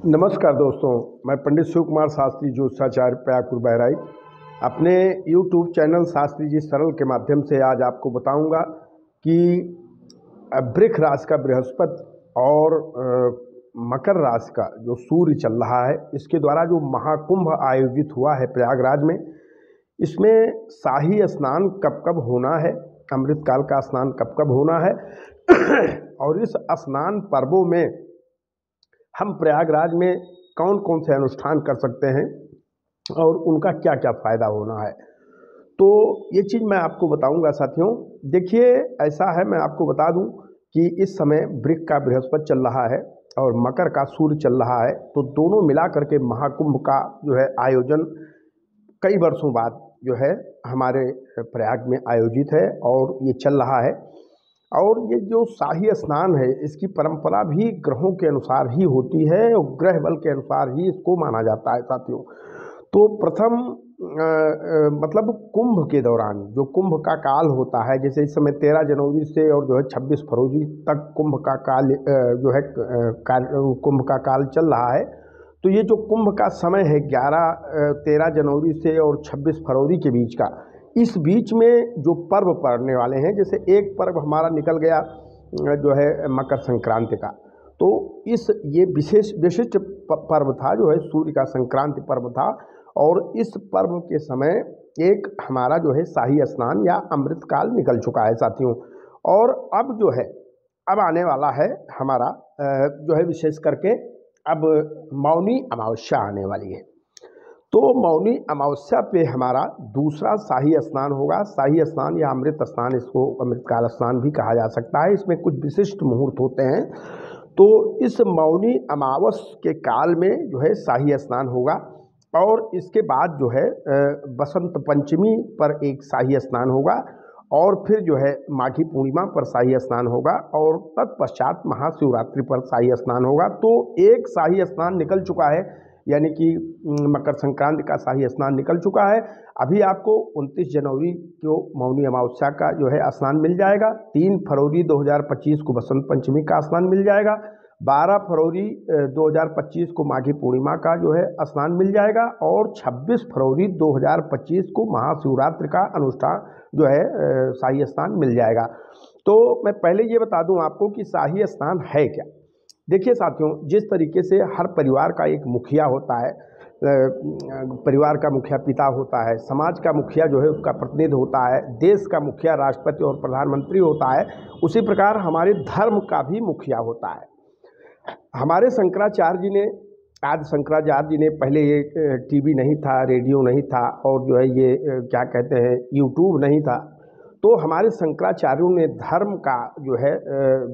नमस्कार दोस्तों, मैं पंडित शिव कुमार शास्त्री ज्योतिषाचार्य प्रयागपुर बहराइच अपने YouTube चैनल शास्त्री जी सरल के माध्यम से आज आपको बताऊंगा कि वृष राशि का बृहस्पति और मकर राशि का जो सूर्य चल रहा है, इसके द्वारा जो महाकुंभ आयोजित हुआ है प्रयागराज में, इसमें शाही स्नान कब कब होना है, अमृतकाल का स्नान कब कब होना है और इस स्नान पर्वों में हम प्रयागराज में कौन कौन से अनुष्ठान कर सकते हैं और उनका क्या क्या फ़ायदा होना है, तो ये चीज़ मैं आपको बताऊंगा साथियों। देखिए, ऐसा है, मैं आपको बता दूं कि इस समय वृष का बृहस्पति चल रहा है और मकर का सूर्य चल रहा है, तो दोनों मिला करके महाकुंभ का जो है आयोजन कई वर्षों बाद जो है हमारे प्रयाग में आयोजित है और ये चल रहा है। और ये जो शाही स्नान है, इसकी परंपरा भी ग्रहों के अनुसार ही होती है और ग्रह बल के अनुसार ही इसको माना जाता है साथियों। तो प्रथम मतलब कुंभ के दौरान जो कुंभ का काल होता है, जैसे इस समय 13 जनवरी से और जो है 26 फरवरी तक कुंभ का काल जो है कुंभ का काल चल रहा है। तो ये जो कुंभ का समय है 13 जनवरी से और 26 फरवरी के बीच का, इस बीच में जो पर्व पड़ने वाले हैं, जैसे एक पर्व हमारा निकल गया जो है मकर संक्रांति का, तो ये विशिष्ट पर्व था जो है सूर्य का संक्रांति पर्व था। और इस पर्व के समय एक हमारा जो है शाही स्नान या अमृतकाल निकल चुका है साथियों। और अब जो है अब आने वाला है हमारा जो है विशेष करके अब मौनी अमावस्या आने वाली है। तो मौनी अमावस्या पे हमारा दूसरा शाही स्नान होगा। शाही स्नान या अमृत स्नान, इसको अमृतकाल स्नान भी कहा जा सकता है। इसमें कुछ विशिष्ट मुहूर्त होते हैं। तो इस मौनी अमावस्या के काल में जो है शाही स्नान होगा और इसके बाद जो है बसंत पंचमी पर एक शाही स्नान होगा और फिर जो है माघी पूर्णिमा पर शाही स्नान होगा और तत्पश्चात महाशिवरात्रि पर शाही स्नान होगा। तो एक शाही स्नान निकल चुका है, यानी कि मकर संक्रांति का शाही स्नान निकल चुका है। अभी आपको 29 जनवरी को मौनी अमावस्या का जो है स्नान मिल जाएगा। 3 फरवरी 2025 को बसंत पंचमी का स्नान मिल जाएगा। 12 फरवरी 2025 को माघी पूर्णिमा का जो है स्नान मिल जाएगा और 26 फरवरी 2025 को महाशिवरात्रि का अनुष्ठान जो है शाही स्नान मिल जाएगा। तो मैं पहले ये बता दूं आपको कि शाही स्नान है क्या। देखिए साथियों, जिस तरीके से हर परिवार का एक मुखिया होता है, परिवार का मुखिया पिता होता है, समाज का मुखिया जो है उसका प्रतिनिधि होता है, देश का मुखिया राष्ट्रपति और प्रधानमंत्री होता है, उसी प्रकार हमारे धर्म का भी मुखिया होता है। हमारे शंकराचार्य जी ने, आज शंकराचार्य जी ने, पहले ये टीवी नहीं था, रेडियो नहीं था और जो है ये क्या कहते हैं यूट्यूब नहीं था, तो हमारे शंकराचार्यों ने धर्म का जो है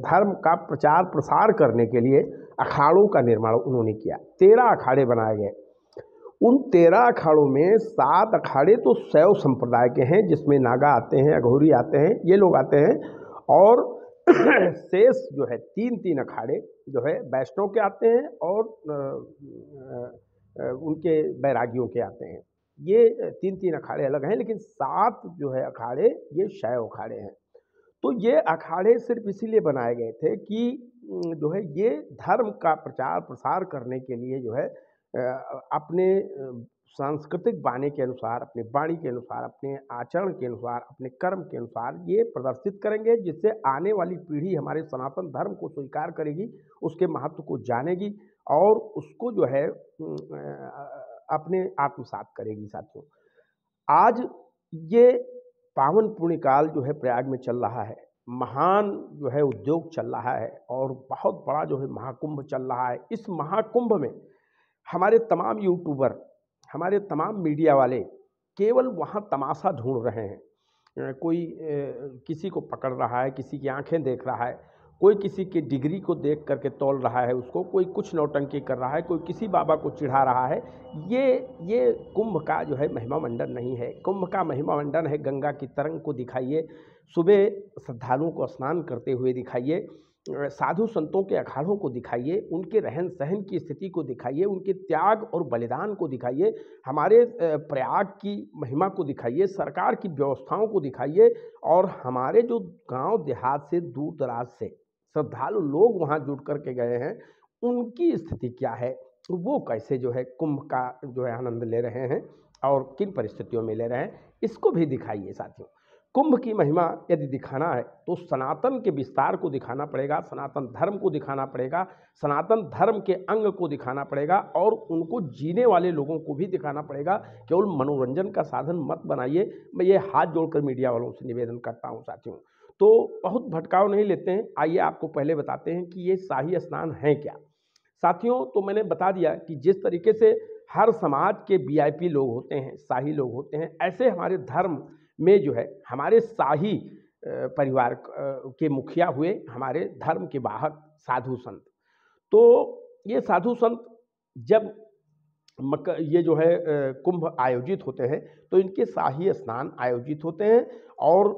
धर्म का प्रचार प्रसार करने के लिए अखाड़ों का निर्माण उन्होंने किया। 13 अखाड़े बनाए गए। उन 13 अखाड़ों में 7 अखाड़े तो शैव संप्रदाय के हैं, जिसमें नागा आते हैं, अघोरी आते हैं, ये लोग आते हैं। और शेष जो है 3-3 अखाड़े जो है वैष्णव के आते हैं और उनके बैरागियों के आते हैं। ये 3-3 अखाड़े अलग हैं, लेकिन 7 जो है अखाड़े ये शैव अखाड़े हैं। तो ये अखाड़े सिर्फ इसीलिए बनाए गए थे कि जो है ये धर्म का प्रचार प्रसार करने के लिए जो है अपने सांस्कृतिक बानी के अनुसार, अपने वाणी के अनुसार, अपने आचरण के अनुसार, अपने कर्म के अनुसार ये प्रदर्शित करेंगे, जिससे आने वाली पीढ़ी हमारे सनातन धर्म को स्वीकार करेगी, उसके महत्व को जानेगी और उसको जो है अपने आत्मसात करेगी। साथियों, आज ये पावन पुण्य काल जो है प्रयाग में चल रहा है, महान जो है उद्योग चल रहा है और बहुत बड़ा जो है महाकुंभ चल रहा है। इस महाकुंभ में हमारे तमाम यूट्यूबर, हमारे तमाम मीडिया वाले केवल वहाँ तमाशा ढूंढ रहे हैं। कोई किसी को पकड़ रहा है, किसी की आंखें देख रहा है, कोई किसी की डिग्री को देख करके तौल रहा है उसको, कोई कुछ नौटंकी कर रहा है, कोई किसी बाबा को चिढ़ा रहा है। ये कुंभ का जो है महिमा मंडन नहीं है। कुंभ का महिमा मंडन है गंगा की तरंग को दिखाइए, सुबह श्रद्धालुओं को स्नान करते हुए दिखाइए, साधु संतों के अखाड़ों को दिखाइए, उनके रहन सहन की स्थिति को दिखाइए, उनके त्याग और बलिदान को दिखाइए, हमारे प्रयाग की महिमा को दिखाइए, सरकार की व्यवस्थाओं को दिखाइए और हमारे जो गांव देहात से दूर दराज से श्रद्धालु लोग वहां जुट करके गए हैं उनकी स्थिति क्या है, वो कैसे जो है कुंभ का जो है आनंद ले रहे हैं और किन परिस्थितियों में ले रहे हैं, इसको भी दिखाइए साथियों। कुंभ की महिमा यदि दिखाना है तो सनातन के विस्तार को दिखाना पड़ेगा, सनातन धर्म को दिखाना पड़ेगा, सनातन धर्म के अंग को दिखाना पड़ेगा और उनको जीने वाले लोगों को भी दिखाना पड़ेगा। केवल मनोरंजन का साधन मत बनाइए। मैं ये हाथ जोड़कर मीडिया वालों से निवेदन करता हूँ साथियों। तो बहुत भटकाव नहीं लेते हैं, आइए आपको पहले बताते हैं कि ये शाही स्नान है क्या। साथियों, तो मैंने बता दिया कि जिस तरीके से हर समाज के वीआईपी लोग होते हैं, शाही लोग होते हैं, ऐसे हमारे धर्म में जो है हमारे शाही परिवार के मुखिया हुए हमारे धर्म के वाहक साधु संत। तो ये साधु संत जब ये जो है कुंभ आयोजित होते हैं तो इनके शाही स्नान आयोजित होते हैं और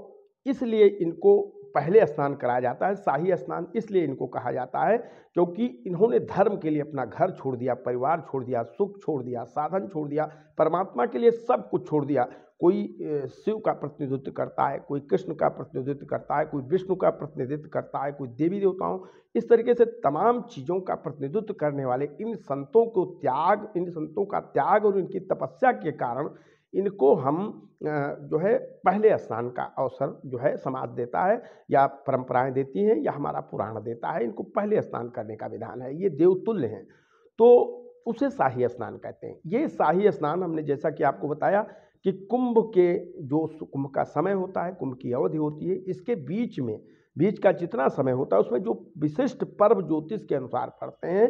इसलिए इनको पहले स्नान कराया जाता है। शाही स्नान इसलिए इनको कहा जाता है क्योंकि इन्होंने धर्म के लिए अपना घर छोड़ दिया, परिवार छोड़ दिया, सुख छोड़ दिया, साधन छोड़ दिया, परमात्मा के लिए सब कुछ छोड़ दिया। कोई शिव का प्रतिनिधित्व करता है, कोई कृष्ण का प्रतिनिधित्व करता है, कोई विष्णु का प्रतिनिधित्व करता है, कोई देवी देवताओं, इस तरीके से तमाम चीज़ों का प्रतिनिधित्व करने वाले इन संतों का त्याग और इनकी तपस्या के कारण इनको हम जो है पहले स्नान का अवसर जो है समाज देता है या परंपराएं देती हैं या हमारा पुराण देता है। इनको पहले स्नान करने का विधान है, ये देवतुल्य हैं, तो उसे शाही स्नान कहते हैं। ये शाही स्नान हमने जैसा कि आपको बताया कि कुंभ का समय होता है, कुंभ की अवधि होती है, इसके बीच का जितना समय होता है उसमें जो विशिष्ट पर्व ज्योतिष के अनुसार पड़ते हैं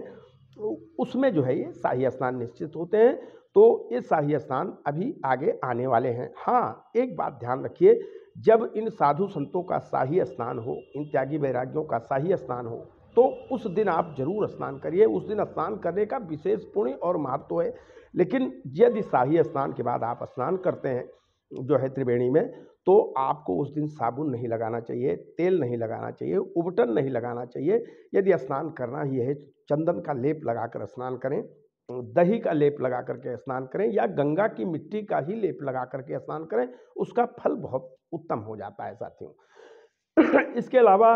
उसमें जो है ये शाही स्नान निश्चित होते हैं। तो ये शाही स्नान अभी आगे आने वाले हैं। हाँ, एक बात ध्यान रखिए, जब इन साधु संतों का शाही स्नान हो, इन त्यागी वैरागियों का शाही स्नान हो, तो उस दिन आप जरूर स्नान करिए। उस दिन स्नान करने का विशेष पुण्य और महत्व है। लेकिन यदि शाही स्नान के बाद आप स्नान करते हैं जो है त्रिवेणी में, तो आपको उस दिन साबुन नहीं लगाना चाहिए, तेल नहीं लगाना चाहिए, उबटन नहीं लगाना चाहिए। यदि स्नान करना ही है, चंदन का लेप लगाकर स्नान करें, दही का लेप लगा करके स्नान करें या गंगा की मिट्टी का ही लेप लगा करके स्नान करें, उसका फल बहुत उत्तम हो जाता है साथियों। इसके अलावा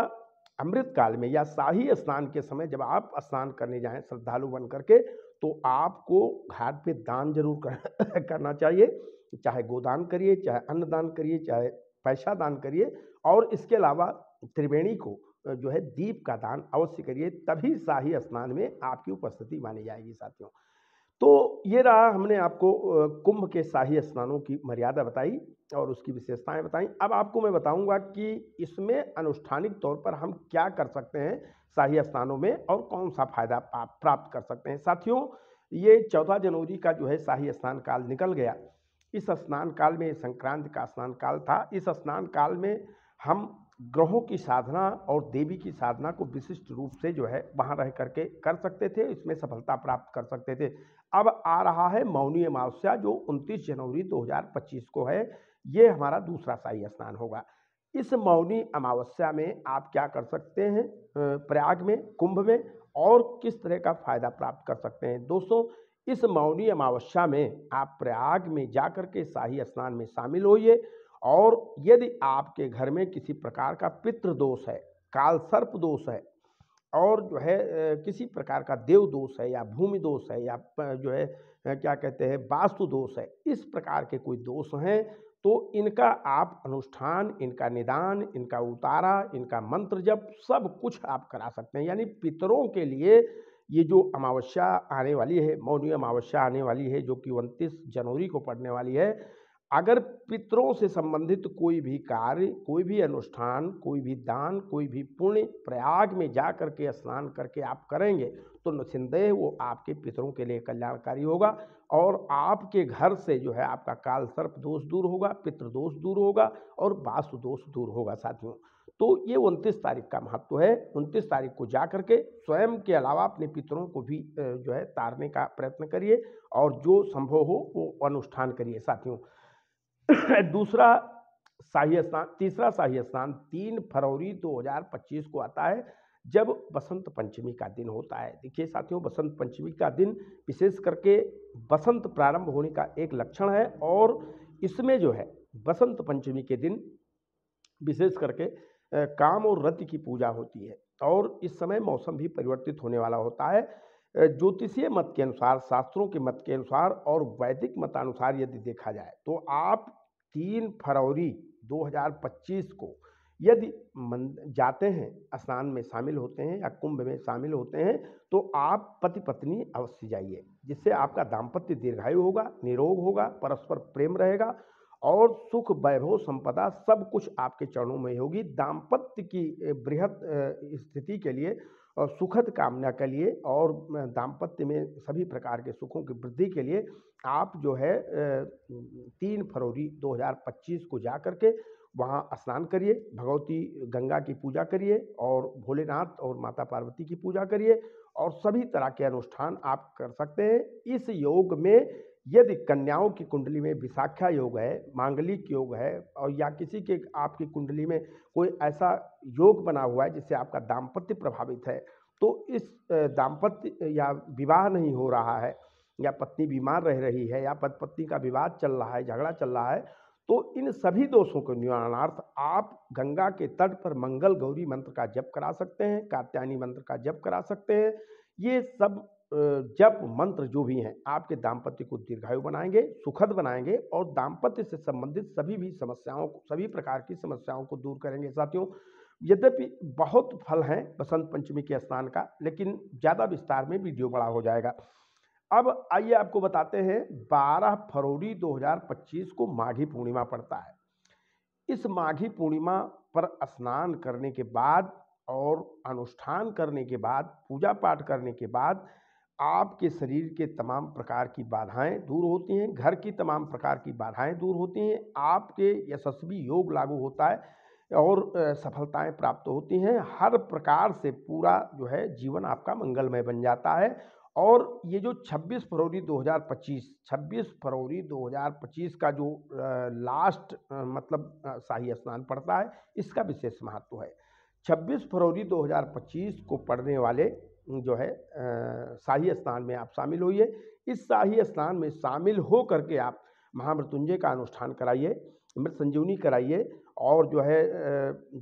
अमृत काल में या शाही स्नान के समय जब आप स्नान करने जाएं श्रद्धालु बन करके, तो आपको घाट पे दान जरूर करना चाहिए। चाहे गोदान करिए, चाहे अन्नदान करिए, चाहे पैसा दान करिए, और इसके अलावा त्रिवेणी को जो है दीप का दान अवश्य करिए, तभी शाही स्नान में आपकी उपस्थिति मानी जाएगी साथियों। तो ये रहा, हमने आपको कुंभ के शाही स्नानों की मर्यादा बताई और उसकी विशेषताएं बताई। अब आपको मैं बताऊंगा कि इसमें अनुष्ठानिक तौर पर हम क्या कर सकते हैं शाही स्नानों में और कौन सा फायदा प्राप्त कर सकते हैं। साथियों, ये 14 जनवरी का जो है शाही स्नान काल निकल गया। इस स्नान काल में संक्रांति का स्नान काल था। इस स्नान काल में हम ग्रहों की साधना और देवी की साधना को विशिष्ट रूप से जो है वहाँ रह करके कर सकते थे, इसमें सफलता प्राप्त कर सकते थे। अब आ रहा है मौनी अमावस्या जो 29 जनवरी 2025 को है। ये हमारा दूसरा शाही स्नान होगा। इस मौनी अमावस्या में आप क्या कर सकते हैं प्रयाग में, कुंभ में, और किस तरह का फायदा प्राप्त कर सकते हैं। दोस्तों, इस मौनी अमावस्या में आप प्रयाग में जाकर के शाही स्नान में शामिल होइए, और यदि आपके घर में किसी प्रकार का पितृदोष है, काल सर्प दोष है, और जो है किसी प्रकार का देव दोष है या भूमि दोष है या जो है क्या कहते हैं वास्तु दोष है, इस प्रकार के कोई दोष हैं, तो इनका आप अनुष्ठान, इनका निदान, इनका उतारा, इनका मंत्र जप सब कुछ आप करा सकते हैं। यानी पितरों के लिए ये जो अमावस्या आने वाली है, मौनी अमावस्या आने वाली है, जो कि 29 जनवरी को पड़ने वाली है, अगर पितरों से संबंधित कोई भी कार्य, कोई भी अनुष्ठान, कोई भी दान, कोई भी पुण्य प्रयाग में जा करके स्नान करके आप करेंगे तो निसंदेह वो आपके पितरों के लिए कल्याणकारी होगा, और आपके घर से जो है आपका काल सर्प दोष दूर होगा, पितृ दोष दूर होगा और वास्तु दोष दूर होगा साथियों। तो ये 29 तारीख का महत्व है। 29 तारीख को जा करके स्वयं के अलावा अपने पितरों को भी जो है तारने का प्रयत्न करिए, और जो संभव हो वो अनुष्ठान करिए साथियों। तीसरा शाही स्नान 3 फरवरी 2025 को आता है, जब बसंत पंचमी का दिन होता है। देखिए साथियों, बसंत पंचमी का दिन विशेष करके बसंत प्रारंभ होने का एक लक्षण है, और इसमें जो है बसंत पंचमी के दिन विशेष करके काम और रति की पूजा होती है। और इस समय मौसम भी परिवर्तित होने वाला होता है। ज्योतिषीय मत के अनुसार, शास्त्रों के मत के अनुसार और वैदिक मतानुसार यदि देखा जाए तो आप 3 फरवरी 2025 को यदि जाते हैं, स्नान में शामिल होते हैं या कुंभ में शामिल होते हैं, तो आप पति पत्नी अवश्य जाइए, जिससे आपका दाम्पत्य दीर्घायु होगा, निरोग होगा, परस्पर प्रेम रहेगा और सुख वैभव संपदा सब कुछ आपके चरणों में होगी। दाम्पत्य की बृहत स्थिति के लिए और सुखद कामना के लिए और दाम्पत्य में सभी प्रकार के सुखों की वृद्धि के लिए आप जो है 3 फरवरी 2025 को जा करके वहाँ स्नान करिए, भगवती गंगा की पूजा करिए और भोलेनाथ और माता पार्वती की पूजा करिए और सभी तरह के अनुष्ठान आप कर सकते हैं। इस योग में यदि कन्याओं की कुंडली में विशाखा योग है, मांगलिक योग है और या किसी के आपकी कुंडली में कोई ऐसा योग बना हुआ है जिससे आपका दाम्पत्य प्रभावित है, तो इस दाम्पत्य या विवाह नहीं हो रहा है या पत्नी बीमार रह रही है या पति पत्नी का विवाद चल रहा है, झगड़ा चल रहा है, तो इन सभी दोषों के निवारणार्थ आप गंगा के तट पर मंगल गौरी मंत्र का जप करा सकते हैं, कात्यायनी मंत्र का जप करा सकते हैं। ये सब जप मंत्र जो भी हैं आपके दाम्पत्य को दीर्घायु बनाएंगे, सुखद बनाएंगे और दाम्पत्य से संबंधित सभी प्रकार की समस्याओं को दूर करेंगे। साथियों, यद्यपि बहुत फल हैं बसंत पंचमी के स्नान का, लेकिन ज़्यादा विस्तार में वीडियो बड़ा हो जाएगा। अब आइए आपको बताते हैं, 12 फरवरी 2025 को माघी पूर्णिमा पड़ता है। इस माघी पूर्णिमा पर स्नान करने के बाद और अनुष्ठान करने के बाद, पूजा पाठ करने के बाद आपके शरीर के तमाम प्रकार की बाधाएं दूर होती हैं, घर की तमाम प्रकार की बाधाएं दूर होती हैं, आपके यशस्वी योग लागू होता है और सफलताएं प्राप्त होती हैं। हर प्रकार से पूरा जो है जीवन आपका मंगलमय बन जाता है। और ये जो 26 फरवरी 2025 का जो लास्ट मतलब शाही स्नान पड़ता है, इसका विशेष महत्व है। 26 फरवरी 2025 को पढ़ने वाले जो है शाही स्नान में आप शामिल होइए। इस शाही स्नान में शामिल हो करके आप महामृत्युंजय का अनुष्ठान कराइए, मृत संजीवनी कराइए और जो है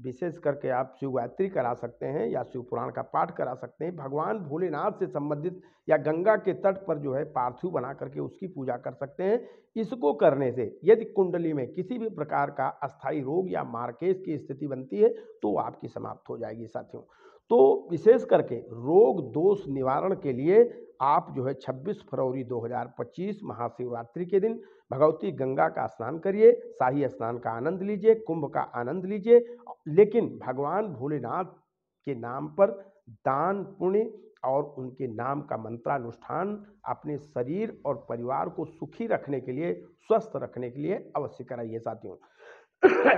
विशेष करके आप शिव गायत्री करा सकते हैं या शिव पुराण का पाठ करा सकते हैं। भगवान भोलेनाथ से संबंधित या गंगा के तट पर जो है पार्थिव बना करके उसकी पूजा कर सकते हैं। इसको करने से यदि कुंडली में किसी भी प्रकार का अस्थायी रोग या मार्केश की स्थिति बनती है तो आपकी समाप्त हो जाएगी। साथियों, तो विशेष करके रोग दोष निवारण के लिए आप जो है 26 फरवरी 2025 महाशिवरात्रि के दिन भगवती गंगा का स्नान करिए, शाही स्नान का आनंद लीजिए, कुंभ का आनंद लीजिए, लेकिन भगवान भोलेनाथ के नाम पर दान पुण्य और उनके नाम का मंत्रानुष्ठान अपने शरीर और परिवार को सुखी रखने के लिए, स्वस्थ रखने के लिए अवश्य कराइए। साथियों,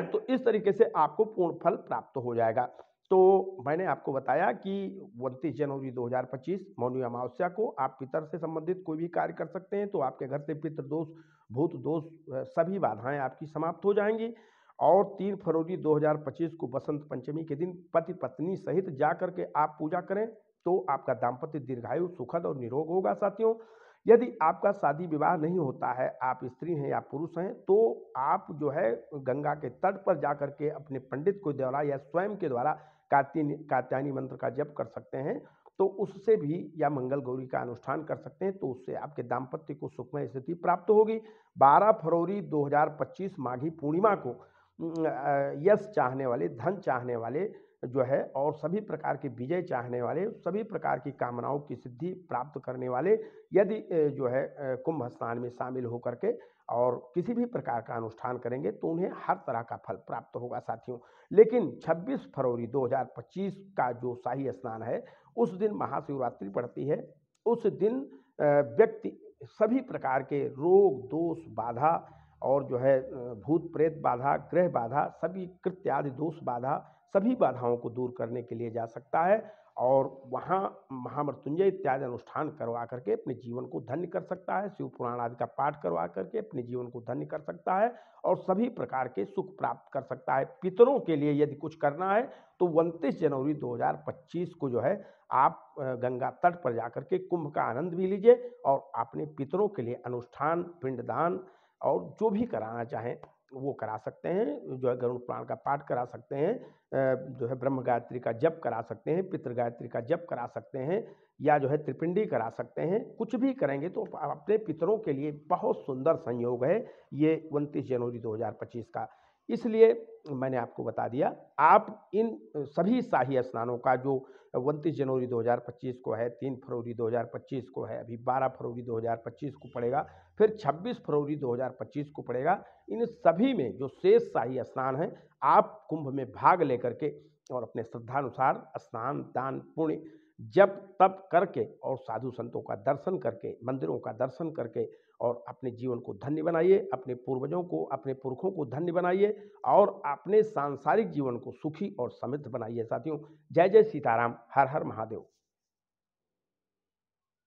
तो इस तरीके से आपको पूर्ण फल प्राप्त हो जाएगा। तो मैंने आपको बताया कि 29 जनवरी 2025 मौनी अमावस्या को आप पितर से संबंधित कोई भी कार्य कर सकते हैं, तो आपके घर से पितृदोष, भूत दोष, सभी बाधाएं आपकी समाप्त हो जाएंगी। और 3 फरवरी 2025 को बसंत पंचमी के दिन पति पत्नी सहित जा करके आप पूजा करें तो आपका दाम्पत्य दीर्घायु, सुखद और निरोग होगा। साथियों, यदि आपका शादी विवाह नहीं होता है, आप स्त्री हैं या पुरुष हैं, तो आप जो है गंगा के तट पर जा करके अपने पंडित को द्वारा या स्वयं के द्वारा कात्यायनी मंत्र का जप कर सकते हैं, तो उससे भी या मंगल गौरी का अनुष्ठान कर सकते हैं, तो उससे आपके दाम्पत्य को सुखमय स्थिति प्राप्त होगी। 12 फरवरी 2025 माघी पूर्णिमा को यश चाहने वाले, धन चाहने वाले जो है और सभी प्रकार के विजय चाहने वाले, सभी प्रकार की कामनाओं की सिद्धि प्राप्त करने वाले यदि जो है कुंभ स्नान में शामिल होकर के और किसी भी प्रकार का अनुष्ठान करेंगे तो उन्हें हर तरह का फल प्राप्त होगा। साथियों, लेकिन 26 फरवरी 2025 का जो शाही स्नान है, उस दिन महाशिवरात्रि पड़ती है। उस दिन व्यक्ति सभी प्रकार के रोग दोष बाधा और जो है भूत प्रेत बाधा, ग्रह बाधा, सभी कृत्यादि दोष बाधा, सभी बाधाओं को दूर करने के लिए जा सकता है और वहाँ महामृत्युंजय इत्यादि अनुष्ठान करवा करके अपने जीवन को धन्य कर सकता है, शिव पुराण आदि का पाठ करवा करके अपने जीवन को धन्य कर सकता है और सभी प्रकार के सुख प्राप्त कर सकता है। पितरों के लिए यदि कुछ करना है तो 29 जनवरी 2025 को जो है आप गंगा तट पर जाकर के कुंभ का आनंद भी लीजिए और अपने पितरों के लिए अनुष्ठान, पिंडदान और जो भी कराना चाहें वो करा सकते हैं, जो है गरुड़ पुराण का पाठ करा सकते हैं, जो है ब्रह्म गायत्री का जप करा सकते हैं, पितृ गायत्री का जप करा सकते हैं, या जो है त्रिपिंडी करा सकते हैं। कुछ भी करेंगे तो अपने पितरों के लिए बहुत सुंदर संयोग है ये 29 जनवरी 2025 का। इसलिए मैंने आपको बता दिया। आप इन सभी शाही स्नानों का जो 29 जनवरी 2025 को है, 3 फरवरी 2025 को है, अभी 12 फरवरी 2025 को पड़ेगा, फिर 26 फरवरी 2025 को पड़ेगा। इन सभी में जो शेष शाही स्नान है, आप कुंभ में भाग लेकर के और अपने श्रद्धानुसार स्नान दान पुण्य जब तप करके और साधु संतों का दर्शन करके, मंदिरों का दर्शन करके और अपने जीवन को धन्य बनाइए, अपने पूर्वजों को, अपने पुरखों को धन्य बनाइए और अपने सांसारिक जीवन को सुखी और समृद्ध बनाइए। साथियों, जय जय सीताराम, हर हर महादेव।